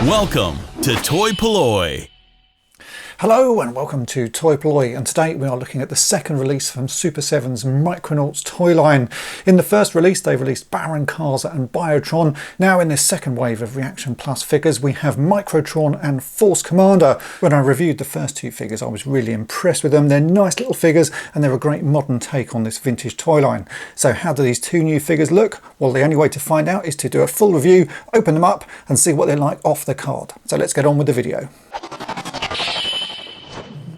Welcome to toy-polloi. Hello and welcome to toy-polloi, and today we are looking at the second release from Super7's Micronauts toy line. In the first release they released Baron Karza and Biotron. Now in this second wave of Reaction Plus figures we have Microtron and Force Commander. When I reviewed the first two figures I was really impressed with them. They're nice little figures and they're a great modern take on this vintage toy line. So how do these two new figures look? Well, the only way to find out is to do a full review, open them up and see what they're like off the card. So let's get on with the video.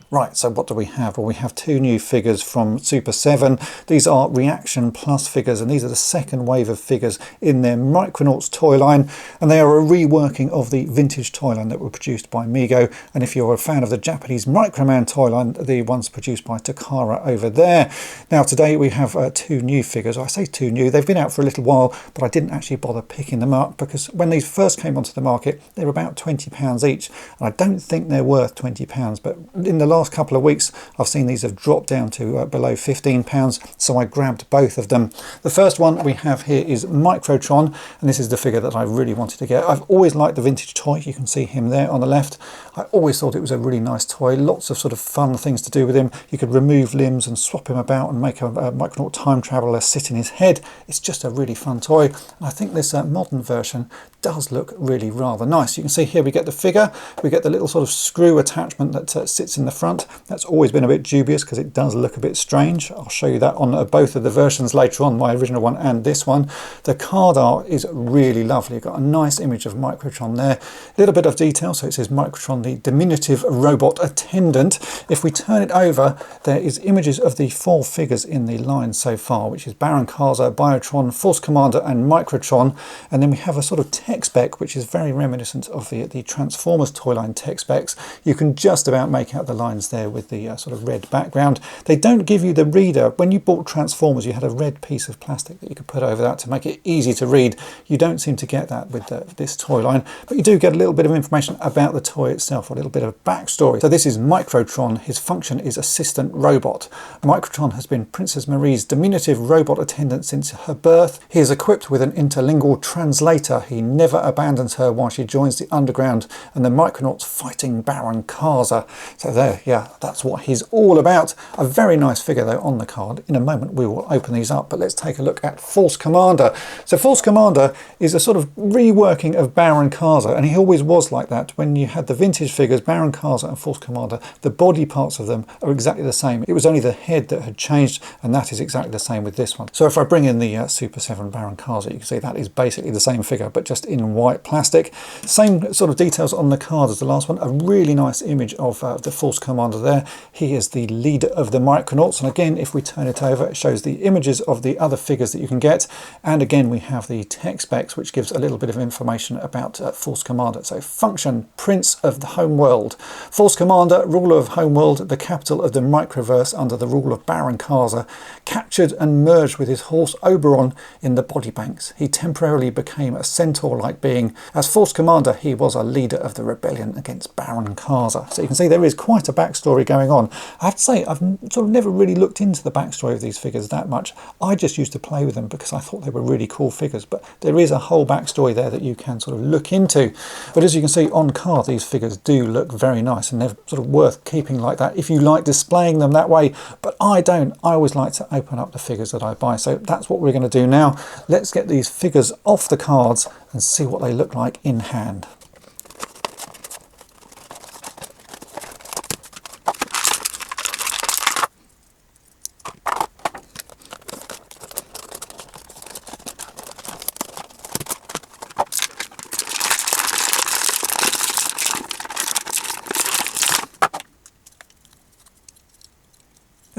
Right, so what do we have? Well, we have two new figures from Super7. These are Reaction Plus figures, and these are the second wave of figures in their Micronauts toy line, and they are a reworking of the vintage toy line that were produced by Mego. And if you're a fan of the Japanese Microman toy line, the ones produced by Takara over there. Now today we have two new figures. I say two new, they've been out for a little while, but I didn't actually bother picking them up because when these first came onto the market, they were about £20 each, and I don't think they're worth £20, but in the last couple of weeks I've seen these have dropped down to below £15, so I grabbed both of them. The first one we have here is Microtron, and this is the figure that I really wanted to get. I've always liked the vintage toy. You can see him there on the left. I always thought it was a really nice toy, lots of sort of fun things to do with him. You could remove limbs and swap him about and make a Micronaut time traveler sit in his head. It's just a really fun toy, and I think this modern version does look really rather nice. You can see here we get the figure, we get the little sort of screw attachment that sits in the front. That's always been a bit dubious because it does look a bit strange. I'll show you that on both of the versions later on, my original one and this one. The card art is really lovely. You've got a nice image of Microtron there. A little bit of detail, so it says Microtron, the diminutive robot attendant. If we turn it over, there is images of the four figures in the line so far, which is Baron Karza, Biotron, Force Commander and Microtron. And then we have a sort of tech spec which is very reminiscent of the Transformers toy line tech specs. You can just about make out the lines there with the sort of red background. They don't give you the reader. When you bought Transformers you had a red piece of plastic that you could put over that to make it easy to read. You don't seem to get that with this toy line, but you do get a little bit of information about the toy itself, a little bit of backstory. So this is Microtron. His function is assistant robot. Microtron has been Princess Marie's diminutive robot attendant since her birth. He is equipped with an interlingual translator. He never abandons her while she joins the underground and the Micronauts fighting Baron Karza. So there, yeah, that's what he's all about. A very nice figure though on the card. In a moment we will open these up, but let's take a look at Force Commander. So Force Commander is a sort of reworking of Baron Karza, and he always was like that. When you had the vintage figures, Baron Karza and Force Commander, the body parts of them are exactly the same. It was only the head that had changed, and that is exactly the same with this one. So if I bring in the Super7 Baron Karza, you can see that is basically the same figure, but just in white plastic. Same sort of details on the card as the last one. A really nice image of the Force Commander there. He is the leader of the Micronauts, and again if we turn it over it shows the images of the other figures that you can get, and again we have the tech specs which gives a little bit of information about Force Commander. So function, Prince of the Homeworld. Force Commander, ruler of Homeworld, the capital of the Microverse under the rule of Baron Karza, captured and merged with his horse Oberon in the body banks. He temporarily became a centaur-like being. As Force Commander he was a leader of the rebellion against Baron Karza. So you can see there is quite a backstory going on. I have to say I've sort of never really looked into the backstory of these figures that much. I just used to play with them because I thought they were really cool figures, but there is a whole backstory there that you can sort of look into. But as you can see on card these figures do look very nice, and they're sort of worth keeping like that if you like displaying them that way, but I don't. I always like to open up the figures that I buy, so that's what we're going to do now. Let's get these figures off the cards and see what they look like in hand.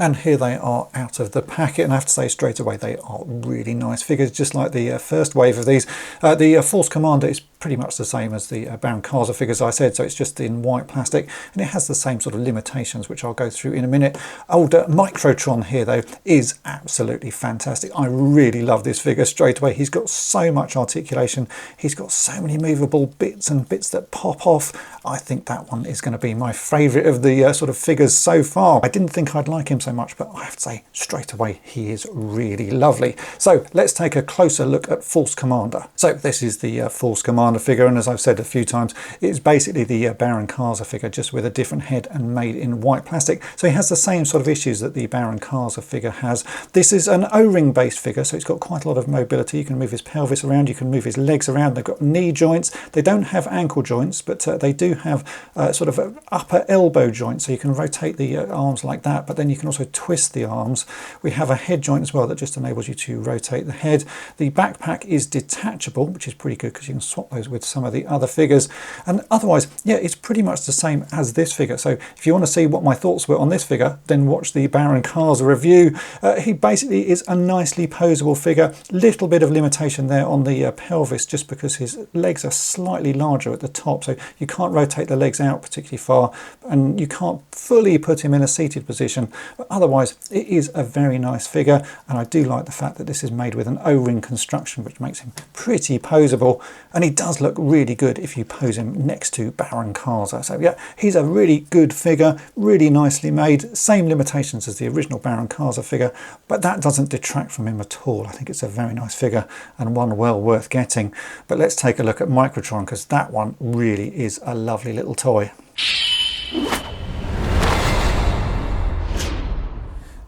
And here they are out of the packet, and I have to say straight away they are really nice figures, just like the first wave of these. The Force Commander is pretty much the same as the Baron Karza figures I said, so it's just in white plastic, and it has the same sort of limitations which I'll go through in a minute. Older Microtron here though is absolutely fantastic. I really love this figure straight away. He's got so much articulation, he's got so many movable bits and bits that pop off. I think that one is going to be my favourite of the sort of figures so far. I didn't think I'd like him so much, but I have to say straight away he is really lovely. So let's take a closer look at Force Commander. So this is the Force Commander. Commander figure, and as I've said a few times, it's basically the Baron Karza figure, just with a different head and made in white plastic. So he has the same sort of issues that the Baron Karza figure has. This is an O-ring based figure, so it's got quite a lot of mobility. You can move his pelvis around, you can move his legs around. They've got knee joints. They don't have ankle joints, but they do have sort of an upper elbow joint, so you can rotate the arms like that, but then you can also twist the arms. We have a head joint as well that just enables you to rotate the head. The backpack is detachable, which is pretty good because you can swap those with some of the other figures. And otherwise, yeah, it's pretty much the same as this figure. So if you want to see what my thoughts were on this figure, then watch the Baron Karza review. He basically is a nicely posable figure. Little bit of limitation there on the pelvis, just because his legs are slightly larger at the top, so you can't rotate the legs out particularly far, and you can't fully put him in a seated position. But otherwise, it is a very nice figure, and I do like the fact that this is made with an O-ring construction, which makes him pretty posable, and he does look really good if you pose him next to Baron Karza. So yeah, he's a really good figure, really nicely made. Same limitations as the original Baron Karza figure, but that doesn't detract from him at all. I think it's a very nice figure and one well worth getting. But let's take a look at Microtron, because that one really is a lovely little toy.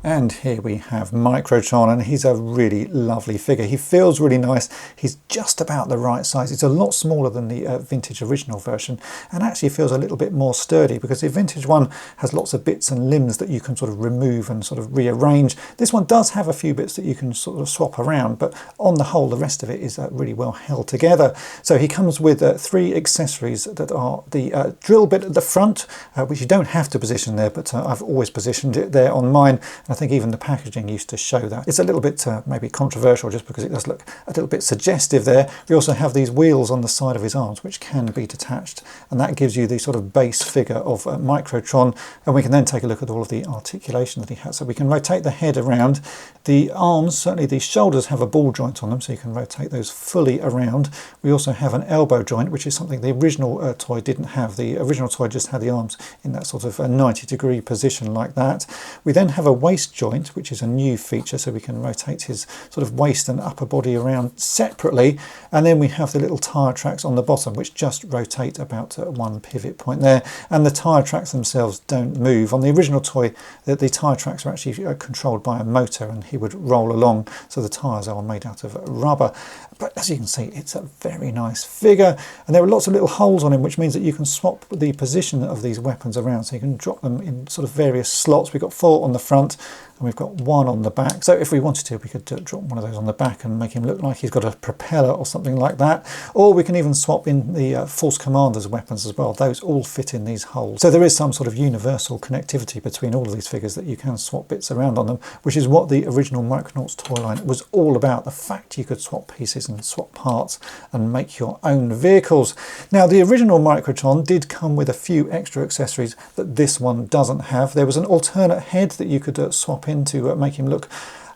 And here we have Microtron, and he's a really lovely figure. He feels really nice. He's just about the right size. He's a lot smaller than the vintage original version, and actually feels a little bit more sturdy, because the vintage one has lots of bits and limbs that you can sort of remove and sort of rearrange. This one does have a few bits that you can sort of swap around, but on the whole, the rest of it is really well held together. So he comes with 3 accessories that are the drill bit at the front, which you don't have to position there, but I've always positioned it there on mine. I think even the packaging used to show that. It's a little bit maybe controversial, just because it does look a little bit suggestive there. We also have these wheels on the side of his arms, which can be detached, and that gives you the sort of base figure of Microtron. And we can then take a look at all of the articulation that he has. So we can rotate the head around. The arms, certainly the shoulders, have a ball joint on them, so you can rotate those fully around. We also have an elbow joint, which is something the original toy didn't have. The original toy just had the arms in that sort of 90-degree position like that. We then have a waist joint, which is a new feature, so we can rotate his sort of waist and upper body around separately. And then we have the little tyre tracks on the bottom, which just rotate about one pivot point there, and the tyre tracks themselves don't move. On the original toy, the tyre tracks are actually controlled by a motor, and he would roll along, so the tyres are made out of rubber. But as you can see, it's a very nice figure, and there are lots of little holes on him, which means that you can swap the position of these weapons around, so you can drop them in sort of various slots. We've got 4 on the front, and we've got 1 on the back. So if we wanted to, we could drop one of those on the back and make him look like he's got a propeller or something like that. Or we can even swap in the Force Commander's weapons as well. Those all fit in these holes. So there is some sort of universal connectivity between all of these figures, that you can swap bits around on them, which is what the original Micronauts toy line was all about. The fact you could swap pieces and swap parts and make your own vehicles. Now, the original Microtron did come with a few extra accessories that this one doesn't have. There was an alternate head that you could swap in to make him look,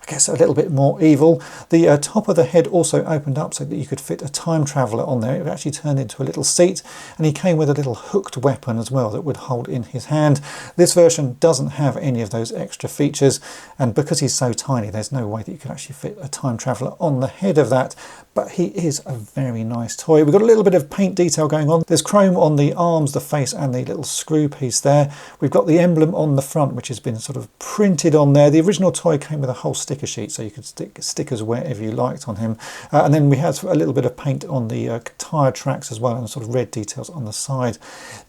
I guess, a little bit more evil. The top of the head also opened up so that you could fit a time traveller on there. It actually turned into a little seat, and he came with a little hooked weapon as well that would hold in his hand. This version doesn't have any of those extra features, and because he's so tiny, there's no way that you could actually fit a time traveller on the head of that. But he is a very nice toy. We've got a little bit of paint detail going on. There's chrome on the arms, the face, and the little screw piece there. We've got the emblem on the front, which has been sort of printed on there. The original toy came with a whole sticker sheet, so you could stick stickers wherever you liked on him. And then we had a little bit of paint on the tyre tracks as well, and sort of red details on the side.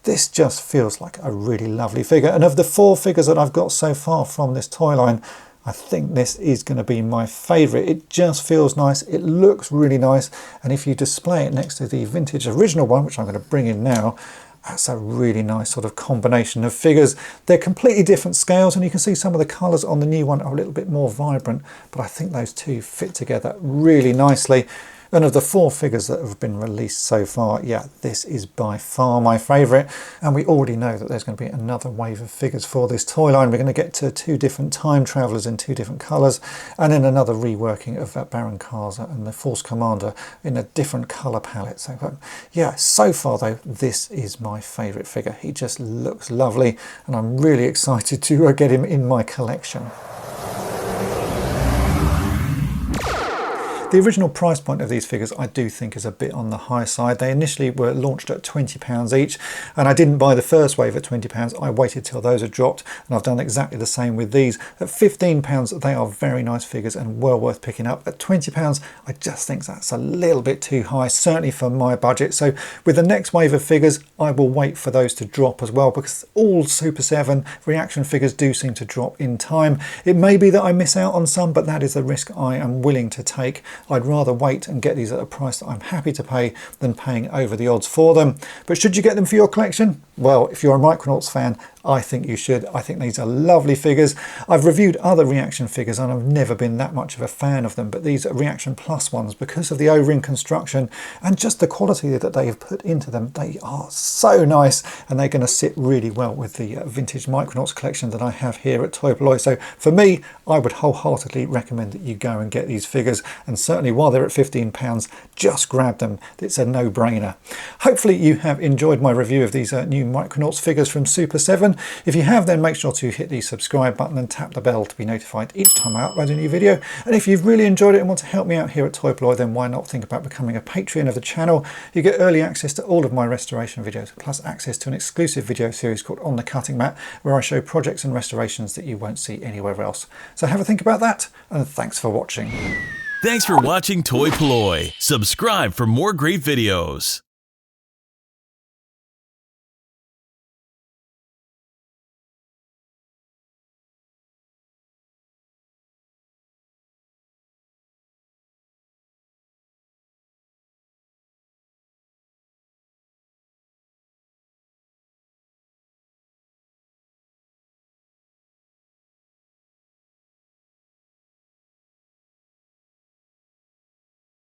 This just feels like a really lovely figure. And of the 4 figures that I've got so far from this toy line, I think this is going to be my favourite. It just feels nice, it looks really nice, and if you display it next to the vintage original one, which I'm going to bring in now, that's a really nice sort of combination of figures. They're completely different scales, and you can see some of the colours on the new one are a little bit more vibrant, but I think those two fit together really nicely. And of the 4 figures that have been released so far, yeah, this is by far my favourite. And we already know that there's going to be another wave of figures for this toy line. We're going to get to 2 different time travellers in 2 different colours, and then another reworking of Baron Karza and the Force Commander in a different colour palette. So yeah, so far though, this is my favourite figure. He just looks lovely, and I'm really excited to get him in my collection. The original price point of these figures I do think is a bit on the high side. They initially were launched at £20 each, and I didn't buy the first wave at £20. I waited till those had dropped, and I've done exactly the same with these. At £15 they are very nice figures and well worth picking up. At £20 I just think that's a little bit too high, certainly for my budget. So with the next wave of figures I will wait for those to drop as well, because all Super 7 reaction figures do seem to drop in time. It may be that I miss out on some, but that is the risk I am willing to take. I'd rather wait and get these at a price that I'm happy to pay than paying over the odds for them. But should you get them for your collection? Well, if you're a Micronauts fan, I think you should. I think these are lovely figures. I've reviewed other reaction figures and I've never been that much of a fan of them, but these are Reaction Plus ones, because of the O-ring construction and just the quality that they have put into them, they are so nice, and they're going to sit really well with the vintage Micronauts collection that I have here at toy-polloi. So for me, I would wholeheartedly recommend that you go and get these figures, and certainly while they're at £15, just grab them. It's a no-brainer. Hopefully you have enjoyed my review of these new Micronauts figures from Super 7. If you have, then make sure to hit the subscribe button and tap the bell to be notified each time I upload a new video. And if you've really enjoyed it and want to help me out here at toy-polloi, then why not think about becoming a Patreon of the channel. You get early access to all of my restoration videos, plus access to an exclusive video series called On the Cutting Mat, where I show projects and restorations that you won't see anywhere else. So have a think about that, and thanks for watching. Thanks for watching toy-polloi. Subscribe for more great videos.